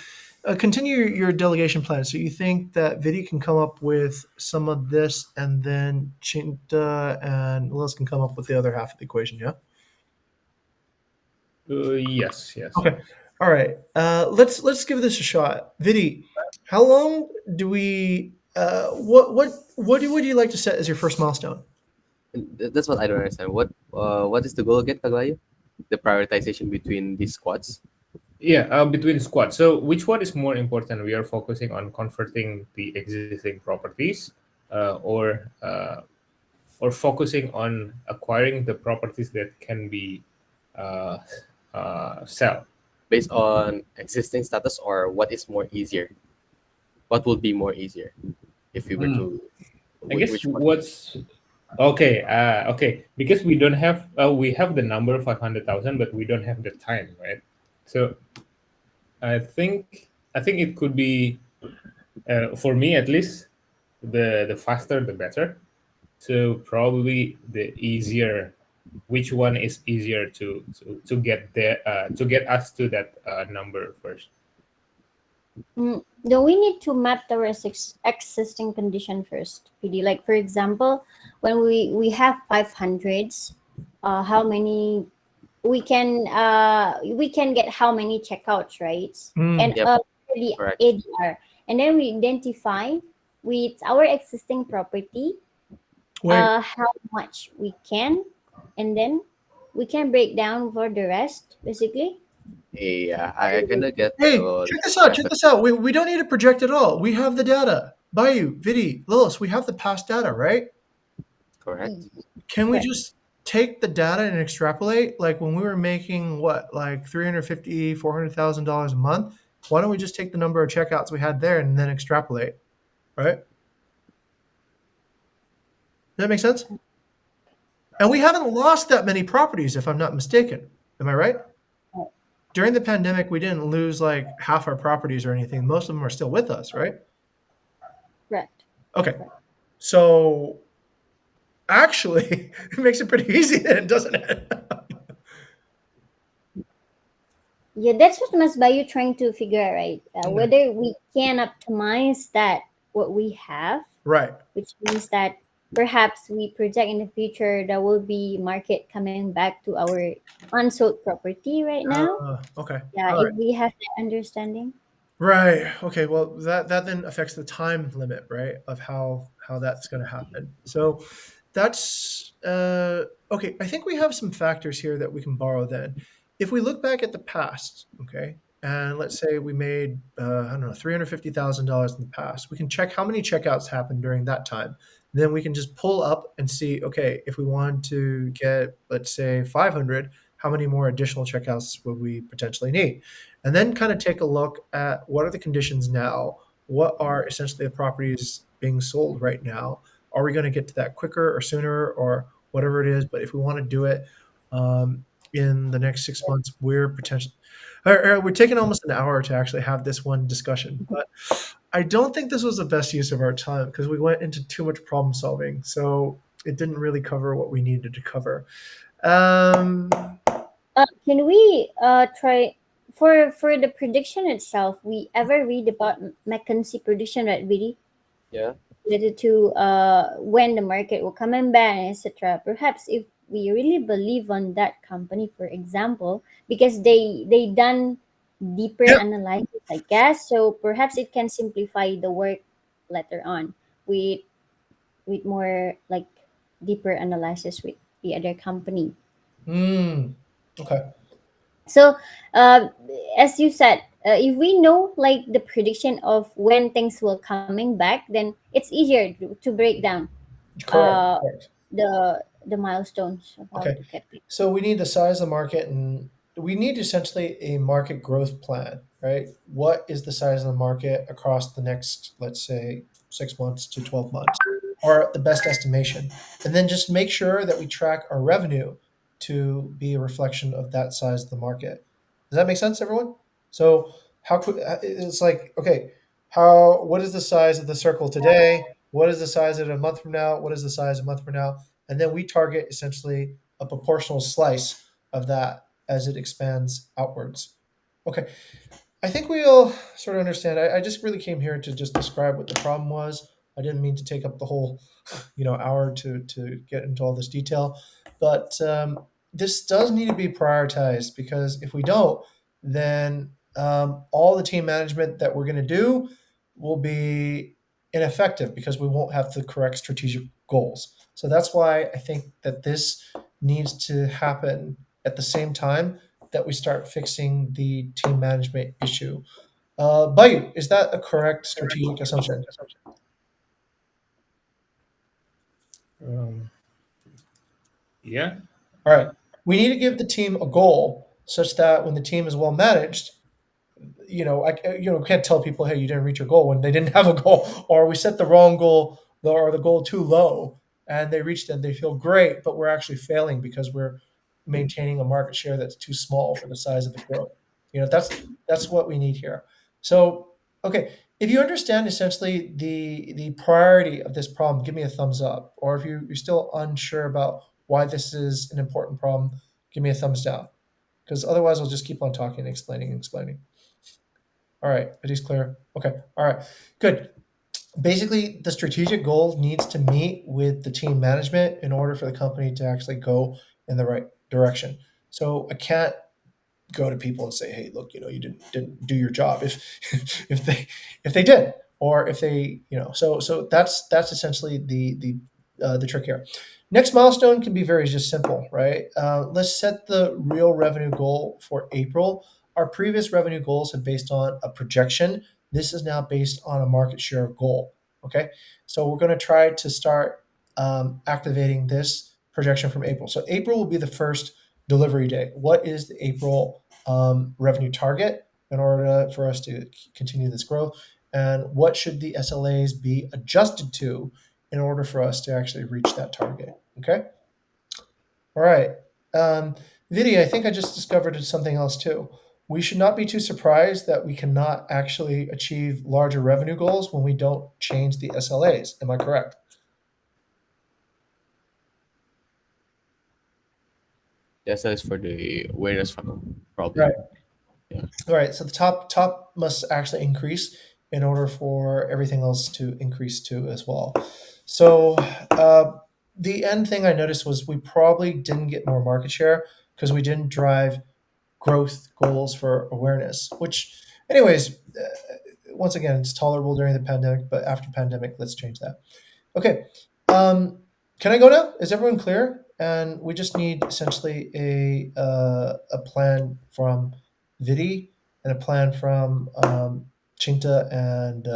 continue your delegation plan. So you think that Vidi can come up with some of this, and then Chinta and Liz can come up with the other half of the equation, yeah? Yes, yes, Okay. yes. All right. Let's give this a shot. Vidi, how long do we? What would you like to set as your first milestone? And that's what I don't understand. What is the goal again, Kaglayo? The prioritization between these squads. Yeah, between squads. So which one is more important? We are focusing on converting the existing properties, or focusing on acquiring the properties that can be uh, sell. Based on existing status, or what is more easier? What would be more easier if we were Hmm. to I guess which one? what's okay. Okay, because we don't have we have the number 500,000, but we don't have the time, right? So I think it could be for me at least the faster the better. So probably the easier. Which one is easier to get there to get us to that number first? Do we need to map the existing condition first, PD? Like for example, when we have 500s, how many we can get how many checkouts, right? Hmm. And Yep, the correct. ADR, and then we identify with our existing property Wait. how much we can, and then we can break down for the rest basically. Yeah, I kind of get Hey, check the this out. Check method. this out. We don't need to project at all. We have the data. Bayu, Vidi, Lilith, we have the past data, right? Correct. Can we Correct. just take the data and extrapolate? Like when we were making what, like 350, $400,000 a month? Why don't we just take the number of checkouts we had there and then extrapolate, right? Does that make sense? And we haven't lost that many properties, if I'm not mistaken. Am I right? During the pandemic, we didn't lose like half our properties or anything. Most of them are still with us, right? Correct. Okay. So actually, it makes it pretty easy then, doesn't it? Yeah, that's what Mas Bayu trying to figure out, right? Okay. Whether we can optimize that what we have, Right. which means that perhaps we project in the future there will be market coming back to our unsold property right now. Okay. Yeah, All if right. we have that understanding. Right. Okay. Well, that then affects the time limit, right, of how that's going to happen. So that's okay. I think we have some factors here that we can borrow. Then, if we look back at the past, okay, and let's say we made I don't know $350,000 in the past, we can check how many checkouts happened during that time. Then we can just pull up and see, okay, if we wanted to get, let's say, 500, how many more additional checkouts would we potentially need? And then kind of take a look at what are the conditions now? What are essentially the properties being sold right now? Are we going to get to that quicker or sooner or whatever it is? But if we want to do it in the next 6 months, we're potentially we're taking almost an hour to actually have this one discussion. But I don't think this was the best use of our time because we went into too much problem solving. So it didn't really cover what we needed to cover. Um, Can we try for the prediction itself? We ever read about McKinsey prediction, right, Vidi? Yeah. Related to when the market will come in back, etc. Perhaps if we really believe on that company, for example, because they done deeper yeah. analysis, I guess. So perhaps it can simplify the work later on with more like deeper analysis with the other company. Okay. So, uh, as you said, if we know like the prediction of when things will coming back, then it's easier to break down Correct. uh, Correct. the milestones of how Okay. to get there. So we need the size of the market and we need essentially a market growth plan, right? What is the size of the market across the next, let's say, 6 months to 12 months, or the best estimation? And then just make sure that we track our revenue to be a reflection of that size of the market. Does that make sense, everyone? So how could it's like, okay, what is the size of the circle today? What is the size of it a month from now? What is the size a month from now? And then we target essentially a proportional slice of that as it expands outwards. Okay, I think we all sort of understand. I just really came here to just describe what the problem was. I didn't mean to take up the whole, hour to get into all this detail, but this does need to be prioritized because if we don't, then all the team management that we're going to do will be ineffective because we won't have the correct strategic goals. So that's why I think that this needs to happen at the same time that we start fixing the team management issue. Bayu, is that a correct strategic assumption? Um, yeah. All right. We need to give the team a goal such that when the team is well managed, can't tell people, hey, you didn't reach your goal when they didn't have a goal, or we set the wrong goal or the goal too low and they reached it, they feel great, but we're actually failing because we're maintaining a market share that's too small for the size of the growth. That's what we need here. So, okay, if you understand essentially the priority of this problem, give me a thumbs up. Or if you're still unsure about why this is an important problem, give me a thumbs down. Because otherwise, I'll just keep on talking and explaining and explaining. All right, it is clear. Okay, all right, good. Basically, the strategic goal needs to meet with the team management in order for the company to actually go in the right direction. So I can't go to people and say, "Hey, look, you didn't do your job." If if they did, or if they, so that's essentially the trick here. Next milestone can be very just simple, right? Let's set the real revenue goal for April. our previous revenue goals have based on a projection. This is now based on a market share goal. Okay, so we're going to try to start activating this projection from April. So April will be the first delivery day. What is the April revenue target in order for us to continue this growth? And what should the SLAs be adjusted to in order for us to actually reach that target? Okay. All right. Vidi, I think I just discovered something else too. We should not be too surprised that we cannot actually achieve larger revenue goals when we don't change the SLAs. Am I correct? Yes, that is for the awareness funnel, probably. Right. Yeah. All right. So the top must actually increase in order for everything else to increase too as well. So the end thing I noticed was we probably didn't get more market share because we didn't drive growth goals for awareness, which anyways, once again, it's tolerable during the pandemic, but after pandemic, let's change that. Okay. Can I go now? Is everyone clear? And we just need essentially a plan from Vidi and a plan from Chinta and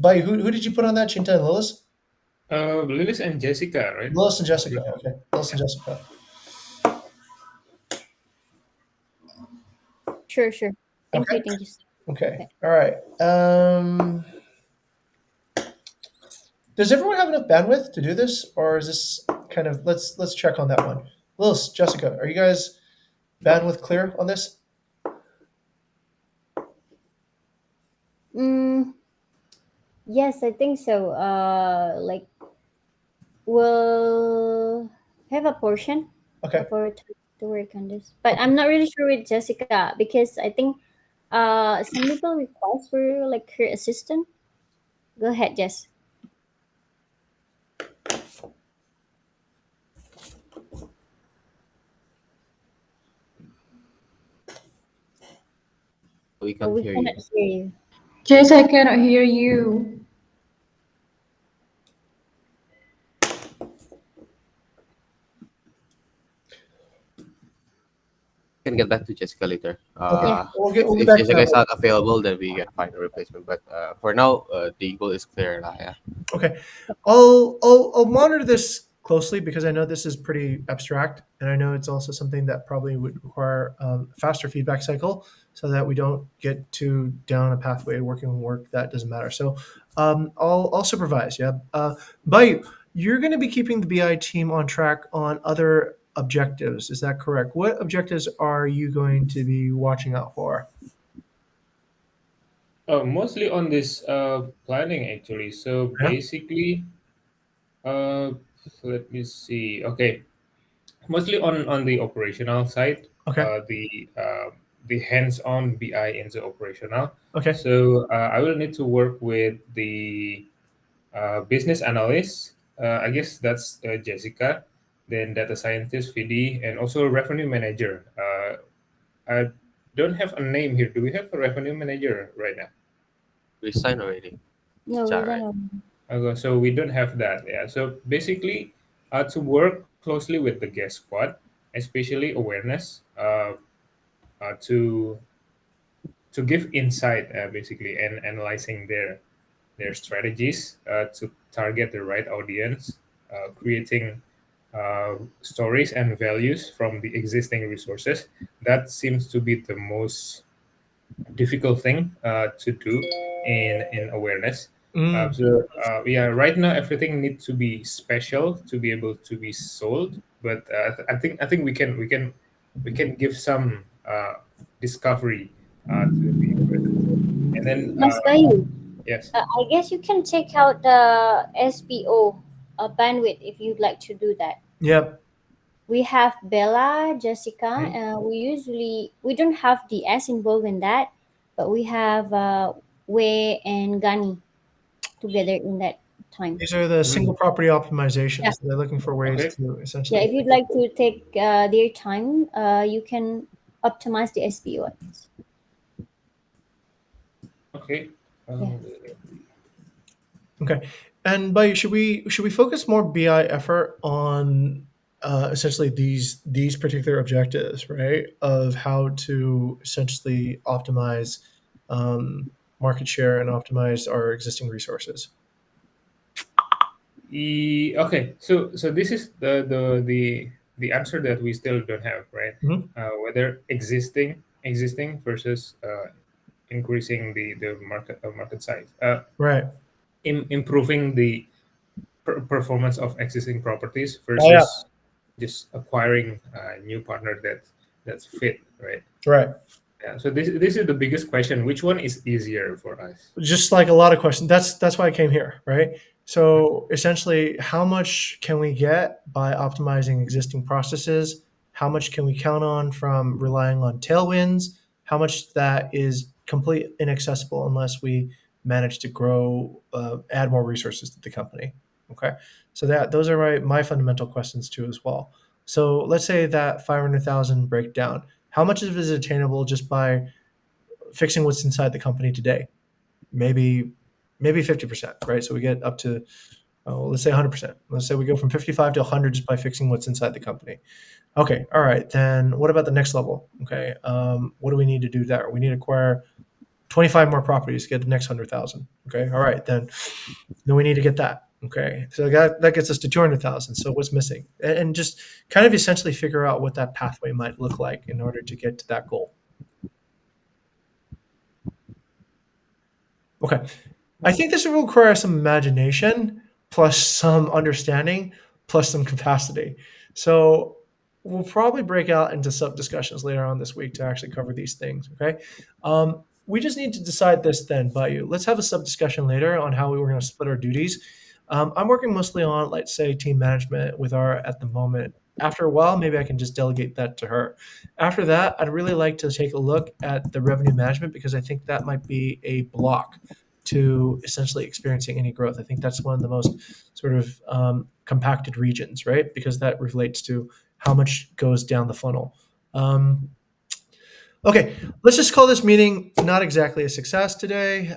Bai. Who did you put on that? Chinta and Lilith? Lilis and Jessica, right? Lilith and Jessica. Okay. Lilith and Jessica. Sure, sure. Thank Okay. you, thank you. Okay. Okay. All right. Does everyone have enough bandwidth to do this, or is this kind of let's check on that one? Lilith, Jessica, are you guys bandwidth clear on this? Mm, yes, I think so. Like we'll have a portion Okay. of our time to work on this, but I'm not really sure with Jessica because I think some people request for like her assistant. Go ahead, Jess. We Oh, can't we hear cannot you. hear you. Jess, I cannot hear you. Can get back to Jessica later. Okay. Yeah. If, We'll get if back to Jessica is that. not available, then we can find a replacement. But for now, the goal is clear. Lah, yeah. Okay. I'll monitor this closely because I know this is pretty abstract, and I know it's also something that probably would require a faster feedback cycle so that we don't get too down a pathway working on work that doesn't matter. So I'll supervise. Yeah. Bayu, you're going to be keeping the BI team on track on other objectives. Is that correct? What objectives are you going to be watching out for? Mostly on this planning actually. So Yeah. basically, uh, let me see. Okay, mostly on the operational side, Okay. the hands-on BI into operational. Okay. So I will need to work with the business analyst. I guess that's Jessica. Then data scientist Vidi, and also revenue manager. I don't have a name here. Do we have a revenue manager right now? We signed already. No, Is we that don't right? know. Okay, so we don't have that. Yeah. So basically, to work closely with the guest squad, especially awareness, to give insight, basically, and analyzing their strategies to target the right audience, creating stories and values from the existing resources. That seems to be the most difficult thing to do in awareness. Mm. Yeah, right now everything needs to be special to be able to be sold. But I think we can give some discovery to the awareness. And then Mas Bayu, yes, I guess you can take out the SPO bandwidth if you'd like to do that. Yep. We have Bella, Jessica. Mhm. We don't have the S involved in that, but we have Wei and Gani together in that time. These are the single mm, property Yeah, optimizations. They're looking for ways okay, to yeah. essentially. If you'd like to take their time, you can optimize the SPO. okay. Yeah. Okay. And by should we focus more BI effort on essentially these particular objectives, right? Of how to essentially optimize market share and optimize our existing resources. Okay, so this is the answer that we still don't have, right? Mhm. Whether existing versus increasing the market size, Right. improving the performance of existing properties Oh yeah. versus just acquiring a new partner that's fit, right? Right. Yeah. So this is the biggest question. Which one is easier for us? Just like a lot of questions. That's why I came here, right? So essentially, how much can we get by optimizing existing processes? How much can we count on from relying on tailwinds? How much that is completely inaccessible unless we manage to grow, add more resources to the company. Okay, so those are my fundamental questions too as well. So let's say that 500,000 breakdown. How much of it is attainable just by fixing what's inside the company today? Maybe 50%, right? So we get up to, let's say 100%. Let's say we go from 55 to 100 just by fixing what's inside the company. Okay, all right. Then what about the next level? Okay, what do we need to do there? We need to acquire 25 more properties to get the next 100,000. Okay, all right. Then we need to get that. Okay, so that gets us to 200,000. So what's missing? And just kind of essentially figure out what that pathway might look like in order to get to that goal. Okay. I think this will require some imagination plus some understanding plus some capacity. So we'll probably break out into sub discussions later on this week to actually cover these things. Okay. We just need to decide this then, Bayou. Let's have a sub discussion later on how we were going to split our duties. I'm working mostly on, let's say, team management with our at the moment. After a while, maybe I can just delegate that to her. After that, I'd really like to take a look at the revenue management because I think that might be a block to essentially experiencing any growth. I think that's one of the most sort of compacted regions, right? Because that relates to how much goes down the funnel. Okay, let's just call this meeting not exactly a success today.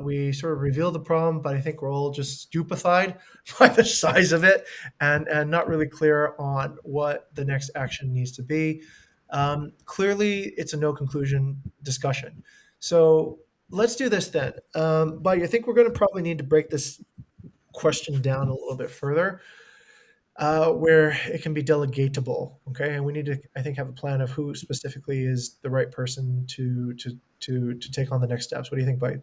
We sort of revealed the problem, but I think we're all just stupefied by the size of it and not really clear on what the next action needs to be. Clearly, it's a no conclusion discussion. So let's do this then. But I think we're going to probably need to break this question down a little bit further, where it can be delegatable. Okay, and we need to, I think, have a plan of who specifically is the right person to take on the next steps. What do you think, Bite?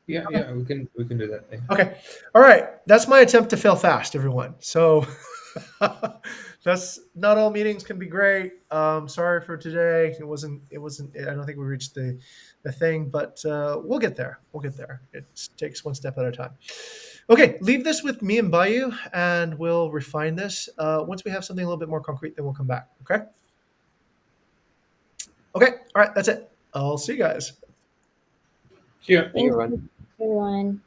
Yeah, we can do that. Yeah. Okay, all right. That's my attempt to fail fast, everyone. So that's not all meetings can be great. Sorry for today. It wasn't. I don't think we reached the thing, but we'll get there. We'll get there. It takes one step at a time. Okay, leave this with me and Bayou, and we'll refine this. Once we have something a little bit more concrete, then we'll come back. Okay. Okay. All right. That's it. I'll see you guys. Yeah. Thank you, Thank everyone. you, everyone.